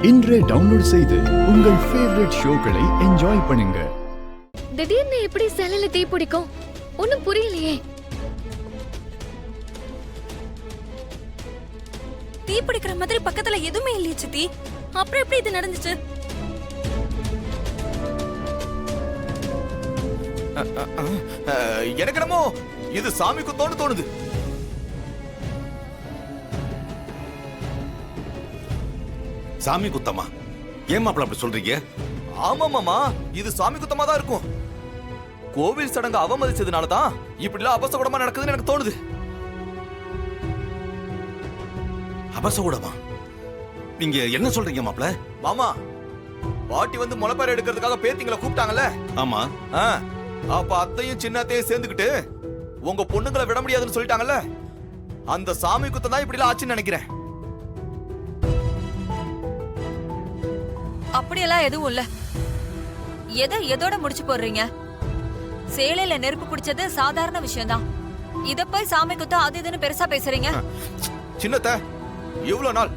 இன்றே டவுன்லோட் செய்து உங்கள் ஃபேவரட் ஷோக்களை என்ஜாய் பண்ணுங்க. திடீர்னு எப்படி செல்லுல தீ பிடிக்கும் ஒண்ணும் புரியலையே. தீ பிடிக்கிற மாதிரி பக்கத்துல எதுவுமே இல்லையே சித்தி. அப்புறம் எப்படி இது நடந்துச்சு? எனக்கு என்னமோ இது சாமி குத்தோன்னு தோணுது. சாமி குத்தமா? ஏன் மாப்பிள்ள அப்படி சொல்றீங்க? ஆமா மாமா, இது சாமி குத்தமா தான் இருக்கும். கோவில் சடங்கு அவமதிச்சதுனால தான் இப்படிலாம் அபசகுடமா நடக்குதுன்னு எனக்கு தோணுது. அபசகுடமா? நீங்க என்ன சொல்றீங்க மாப்பிள்ள? மாமா, பாட்டி வந்து முளைப்பாறை எடுக்கிறதுக்காக பேத்திங்களை கூப்பிட்டாங்கல்ல? ஆமா. அப்ப அத்தையும் சின்னத்தையும் சேர்ந்துக்கிட்டு உங்க பொண்ணுங்களை விட முடியாதுன்னு சொல்லிட்டாங்கல்ல? அந்த சாமி குத்தம் தான் இப்படிலாம் ஆச்சுன்னு நினைக்கிறேன். அப்படியெல்லாம் எதுவும் இல்ல. எதோட முடிச்சு போடுறீங்க? சேலையில நெருப்பு பிடிச்சது சாதாரண விஷயம்தான். இத போய் சாமி குத்தம் அது இதுன்னு பெருசா பேசுறீங்க. சின்னத்த, எவ்வளவு நாள்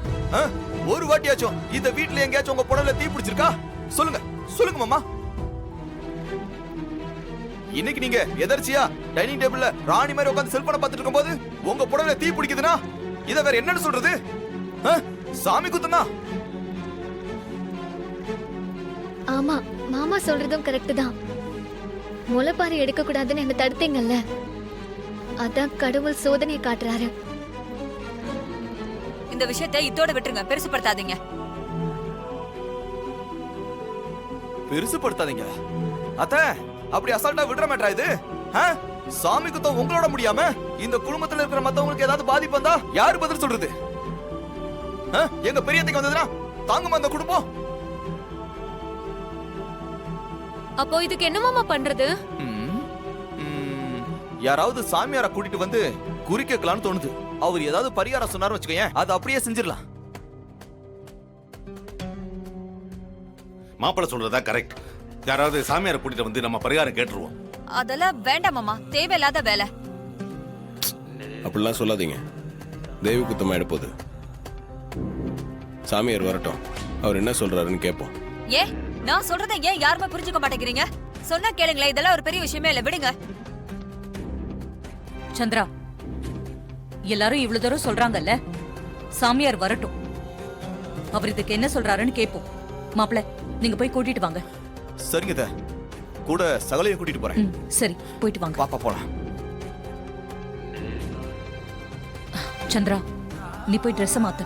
ஒரு வாட்டியாச்சும் இந்த வீட்டுல எங்கேயாச்சும் உங்க புடல தீ பிடிச்சிருக்கா? சொல்லுங்க சொல்லுங்க மாமா. இன்னைக்கு நீங்க எதர்ச்சியா டைனிங் டேபிள்ல ராணி மாதிரி உட்கார்ந்து செல்போனை பார்த்துட்டு இருக்கும்போது உங்க புடல தீ பிடிக்குதுன்னா இத வேற என்னன்னு சொல்றது? சாமி குத்தனா? ஆமா, மாமா சொல்றதும் கரெக்ட் தான். முளைப்பாறை எடுக்க கூடாதுன்னு என்ன தடுத்தீங்கல்ல, அதான் கடவுள் சோதனை காட்டுறாரு. இந்த விஷயத்தை இதோட விட்டுருங்க, பெருசுப்படுத்தாதீங்க. பெருசுப்படுத்தாதீங்க அத்த. அப்படி அசால்ட்டா விடுற மாட்டா இது? சாமி குத்தம் உங்களோட முடியாம இந்த குடும்பத்துல இருக்கிற மத்தவங்களுக்கு ஏதாவது பாதிப்பு வந்தா யாரு பதில் சொல்றது? எங்க பெரியத்தைக்கு வந்ததுன்னா தாங்குமா அந்த குடும்பம்? அப்போ இதுக்கு என்னமாமா பண்றது? யாராவது சாமியார கூட்டிட்டு வந்து குறி கேட்கலான்னு தோணுது. அவர் ஏதாவது பரிகாரம் சொன்னாரு வச்சுக்கோங்க, அது அப்படியே செஞ்சிடலாம். மாப்பிள்ள சொல்றதா கரெக்ட். யாராவது சாமியாரை கூட்டிட்டு வந்து நம்ம பரிகாரம் கேட்டுருவோம். அதெல்லாம் வேண்டாம் மாமா, தேவையில்லாத வேலை. அப்படிலாம் சொல்லாதீங்க. தெய்வ குத்தமா எடுப்போது. சாமியார் வரட்டும், அவர் என்ன சொல்றாருன்னு கேட்போம். நான் சொல்றதை ஏன் யாருமே புரிஞ்சுக்க மாட்டேங்கிறீங்க? சொன்னா கேளுங்களேன், இதெல்லாம் ஒரு பெரிய விஷயமே இல்ல, விடுங்க. சந்திரா, எல்லாரும் இவ்வளவு தூரம் சொல்றாங்கல்ல, சாமியார் வரட்டும், அவர் இதுக்கு என்ன சொல்றாருன்னு கேட்போம். மாப்பிள்ள, நீங்க போய் கூட்டிட்டு வாங்க. சரிங்க, கூட சகலையும் கூட்டிட்டு போறேன். சரி, போயிட்டு வாங்க. பாப்பா போலாம். சந்திரா, நீ போய் ட்ரெஸ் மாத்து.